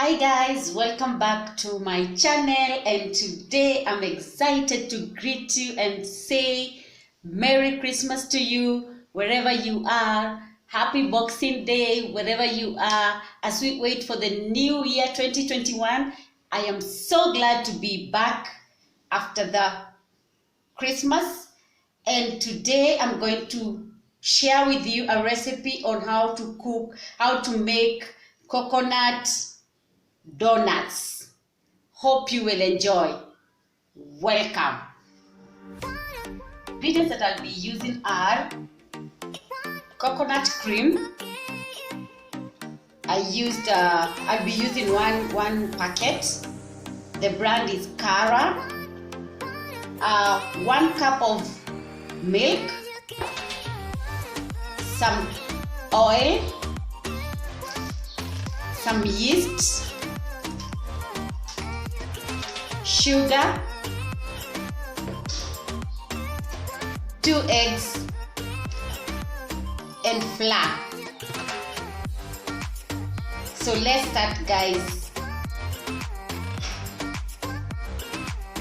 Hi guys, welcome back to my channel, and today I'm excited to greet you and say Merry Christmas to you wherever you are. Happy Boxing Day wherever you are. As we wait for the new year 2021, I am so glad to be back after the Christmas, and today I'm going to share with you a recipe on how to make coconut donuts. Hope you will enjoy. Welcome. Ingredients that I'll be using are coconut cream. I'll be using one packet. The brand is Cara. 1 cup of milk, some oil, some yeast, sugar, 2 eggs, and flour. So let's start, guys.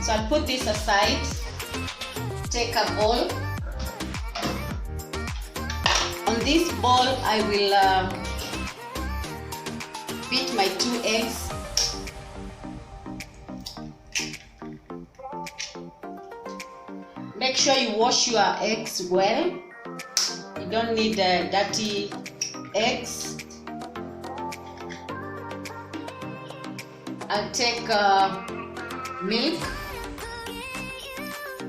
So I'll put this aside. Take a bowl. On this bowl I will beat my 2 eggs. Make sure you wash your eggs well. You don't need dirty eggs. I'll take milk,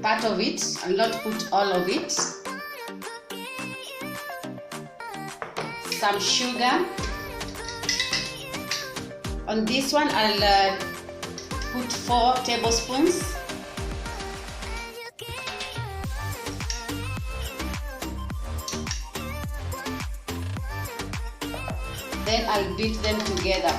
part of it. I'll not put all of it. Some sugar. On this one I'll put 4 tablespoons. Then I'll beat them together.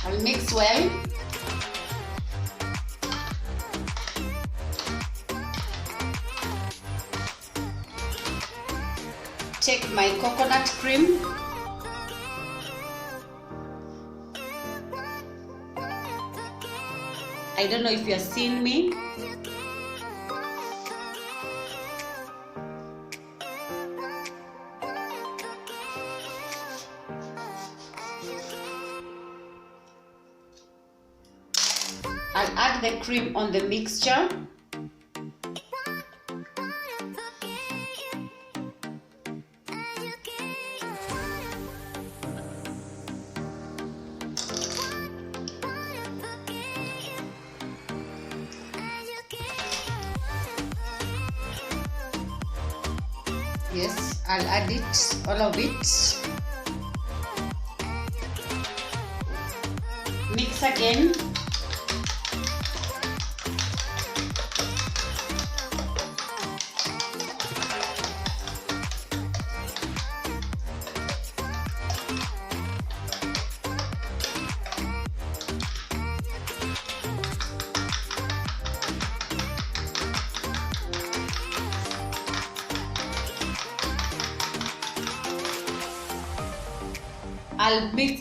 I'll mix well. Take my coconut cream. I don't know if you are seeing me. I'll add the cream on the mixture. Yes, I'll add it, all of it. Mix again.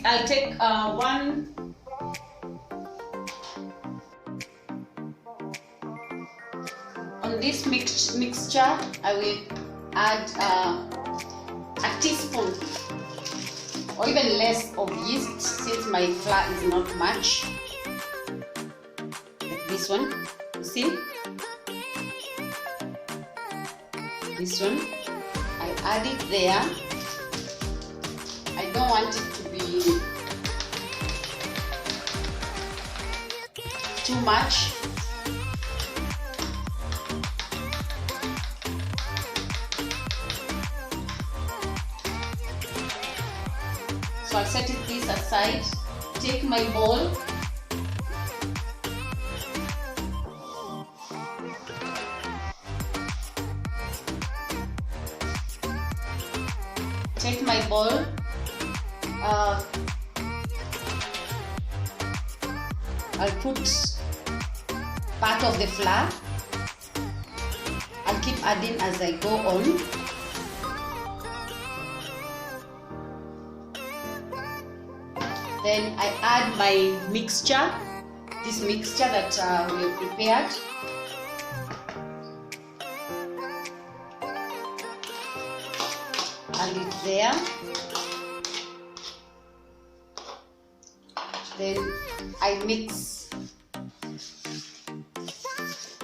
I'll take one. On this mixture, I will add a teaspoon or even less of yeast, since my flour is not much. Like this one, you see? This one, I add it there. I don't want it to be too much. So I'll set this aside. Take my bowl. I'll put part of the flour. I'll keep adding as I go on. Then I add my mixture, this mixture that we have prepared. Add it there. Then I mix.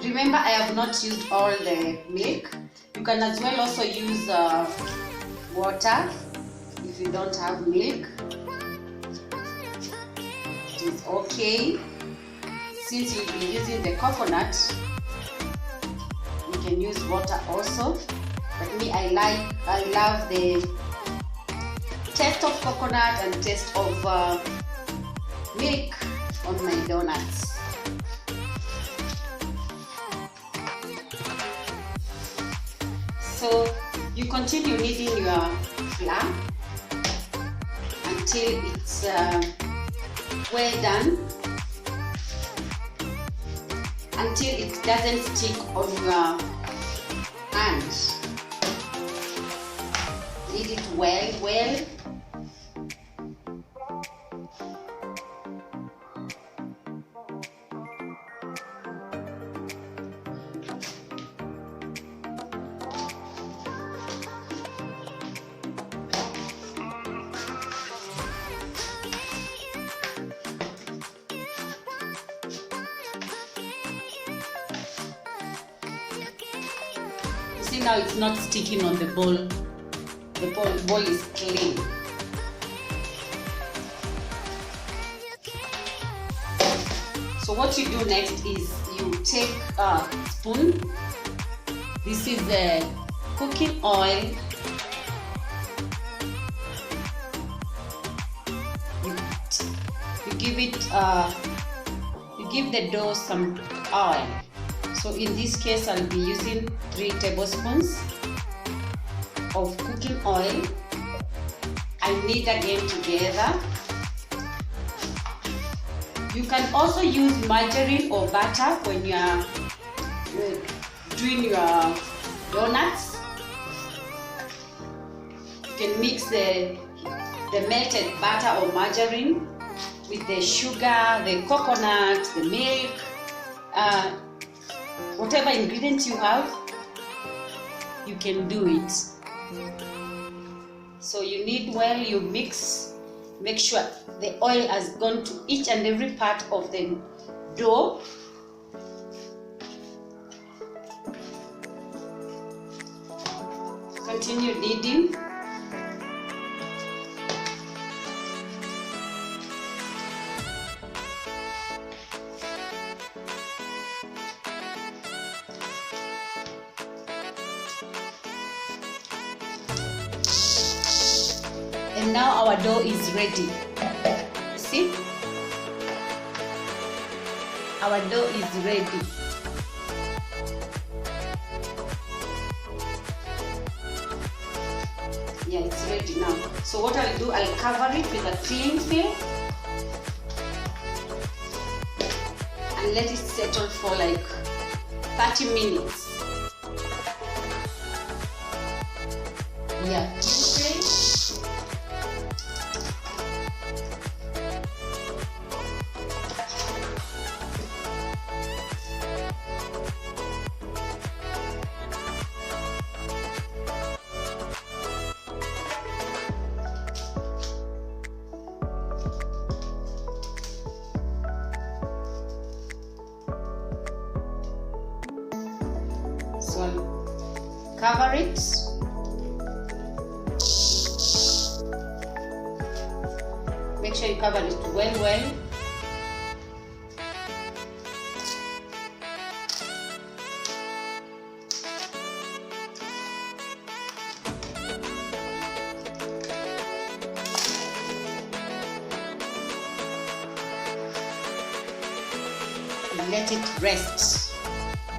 Remember, I have not used all the milk. You can as well also use water if you don't have milk. It is okay. Since you'll be using the coconut, you can use water also. But me, I love the taste of coconut and taste of milk on my donuts. So you continue kneading your flour until it's well done, until it doesn't stick on your hand. Knead it well. See, now it's not sticking on the bowl. The bowl is clean. So what you do next is you take a spoon. This is the cooking oil. You give the dough some oil. So in this case, I'll be using 3 tablespoons of cooking oil. I knead again together. You can also use margarine or butter when you are doing your donuts. You can mix the melted butter or margarine with the sugar, the coconut, the milk, whatever ingredients you have, you can do it. So you knead well, you mix, make sure the oil has gone to each and every part of the dough. Continue kneading. And now our dough is ready. See? Our dough is ready. Yeah, it's ready now. So what I'll do, I'll cover it with a cling film and let it settle for like 30 minutes. Yeah. So I'll cover it. Make sure you cover it well. Let it rest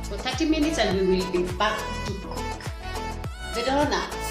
for 30 minutes and we will be back to cook the donuts.